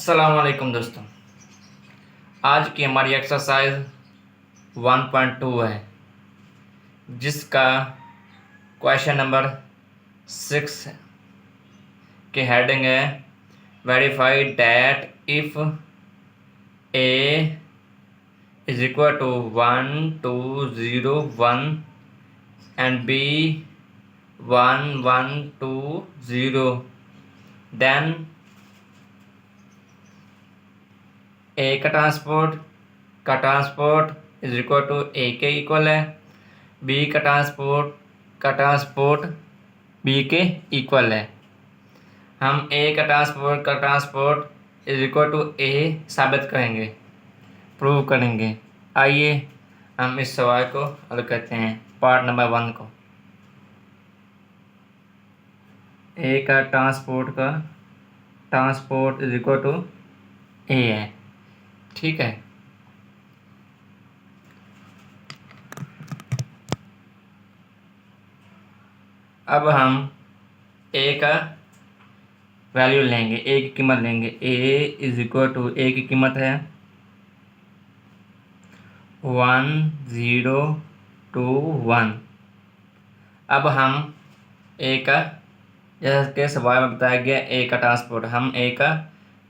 अस्सलाम वालेकुम दोस्तों। आज की हमारी एक्सरसाइज 1.2 है, जिसका क्वेश्चन नंबर 6 की हेडिंग है verify that if A is equal to 1 2 0 1 and B 1 1 2 0 then A का transport is equal to A के इक्वल है, बी का ट्रांसपोर्ट बी के इक्वल है। हम ए का ट्रांसपोर्ट इज इक्वल टू ए साबित करेंगे, प्रूव करेंगे। आइए हम इस सवाल को हल करते हैं। पार्ट नंबर 1 को, ए का ट्रांसपोर्ट इज इक्वल टू ए है, ठीक है। अब हम ए का वैल्यू लेंगे, ए की कीमत लेंगे। ए इज इक्वल टू ए की कीमत है 1 0 2 1। अब हम ए का, जैसे कि सवाल में बताया गया, ए का ट्रांसपोर्ट, हम ए का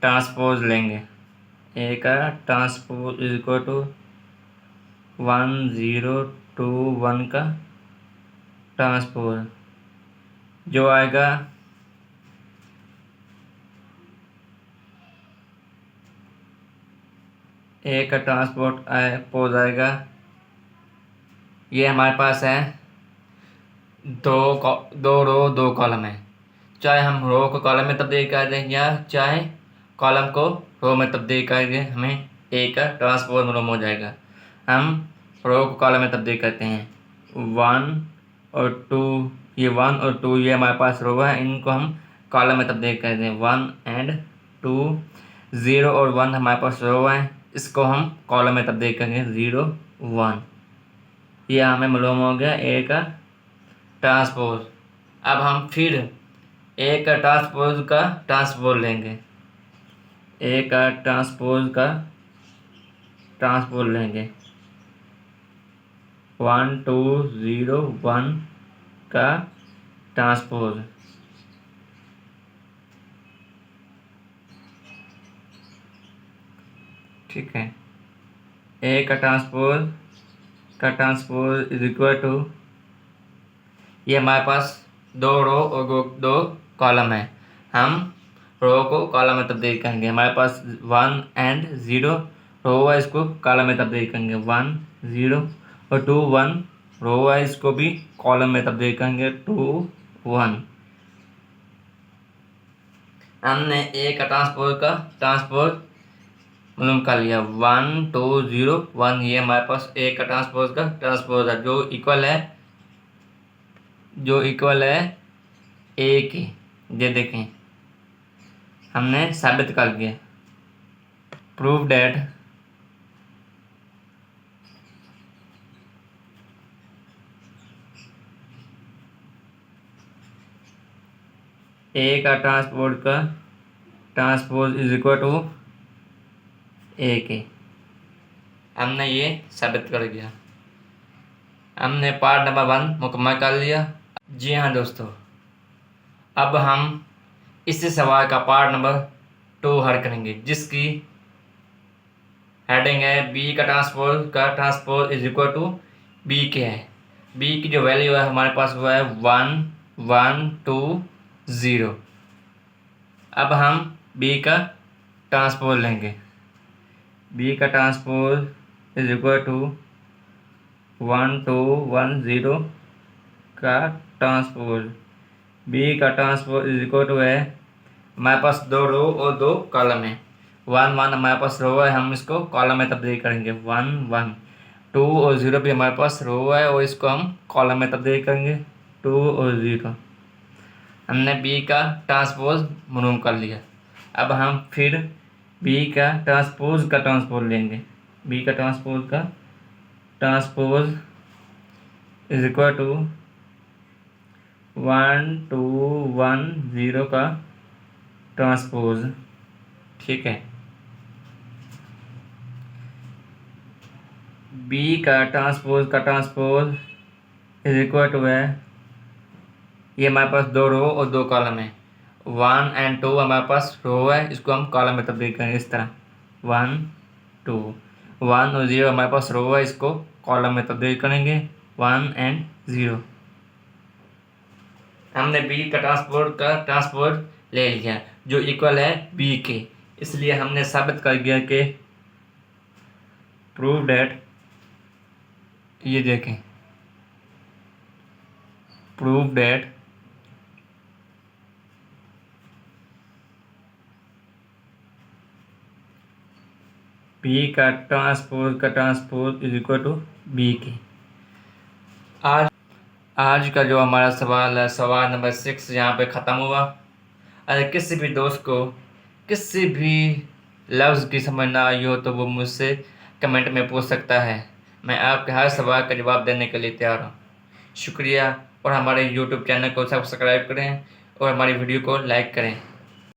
ट्रांसपोज लेंगे। ए का ट्रांसपोज इज इक्वल टू 1 0 2 1 का ट्रांसपोज, जो आएगा ए का ट्रांसपोज आएगा। ये हमारे पास है दो रो 2 कॉलम है। चाहे हम रो को कॉलम में तब्दील कर दें या चाहे कॉलम को रो में तब्दील कर दें, हमें ए का ट्रांसपोज मालूम हो जाएगा। हम रो को कॉलम में तब्दील करते हैं। 1 और 2, ये 1 और 2 ये हमारे पास रो है, इनको हम कॉलम में तब्दील कर दें। 1 एंड 2, 0 और 1 हमारे पास रो है, इसको हम कॉलम में तब्दील करेंगे। 0 1, ये हमें मालूम हो गया ए का ट्रांसपोज। अब हम फिर ए का ट्रांसपोज लेंगे। ए का ट्रांसपोज लेंगे। 1 2 0 1 का ट्रांसपोज, ठीक है। ए का ट्रांसपोज इज इक्वल टू, ये हमारे पास 2 रो और 2 कॉलम है। हम रो को कॉलम में तब्दील करेंगे। हमारे पास 1 एंड 0 रो है, इसको कॉलम में तब्दील करेंगे। 1 0 और 2 1 रो है, इसको भी कॉलम में तब्दील करेंगे। 2 1। हमने ए का ट्रांसपोज मालूम कर लिया। 1 2 0 1, ये हमारे पास ए का ट्रांसपोज है, जो इक्वल है ए के। ये देखें, हमने साबित कर दिया, प्रूव दैट ए का transpose is equal to A के। हमने ये साबित कर दिया। हमने पार्ट नंबर 1 मुकम्मल कर लिया। जी हाँ दोस्तों, अब हम इसी सवाल का पार्ट नंबर 2 हल करेंगे, जिसकी हेडिंग है बी का transpose is equal to B के है। बी की जो वैल्यू है हमारे पास वो है 1 1 2 0। अब हम बी का ट्रांसपोज लेंगे। बी का ट्रांसपोज इज इक्वल टू 1 2 1 0 का ट्रांसपोज। बी का ट्रांसपोज इज इक्वल टू है, हमारे पास 2 रो और 2 कॉलम है। 1 1 हमारे पास रो है, हम इसको कॉलम में तब्दील करेंगे। 1 1 2 और 0 भी हमारे पास रो है और इसको हम कॉलम में तब्दील करेंगे। 2 और 0। हमने बी का ट्रांसपोज मालूम कर लिया। अब हम फिर बी का ट्रांसपोज लेंगे। बी का ट्रांसपोज इज इक्वल टू 1 2 1 0 का ट्रांसपोज, ठीक है। बी का ट्रांसपोज इज इक्वल टू है, ये हमारे पास 2 रो और 2 कॉलम है। 1 और 2 हमारे पास रो है, इसको हम कॉलम में तब्दील करेंगे इस तरह। 1 2 1 और 0 हमारे पास रो है, इसको कॉलम में तब्दील करेंगे 1 और 0। हमने बी का ट्रांसपोज ले लिया जो इक्वल है बी के, इसलिए हमने साबित कर दिया कि प्रूव डेट, ये देखें, प्रूव डेट बी का transpose is equal to B के। आज का जो हमारा सवाल है, सवाल नंबर 6 यहाँ पे ख़त्म हुआ। अगर किसी भी दोस्त को किसी भी लफ्ज़ की समझ ना आई हो तो वो मुझसे कमेंट में पूछ सकता है, मैं आपके हर सवाल का जवाब देने के लिए तैयार हूँ। शुक्रिया, और हमारे YouTube चैनल को सब्सक्राइब करें और हमारी वीडियो को लाइक करें।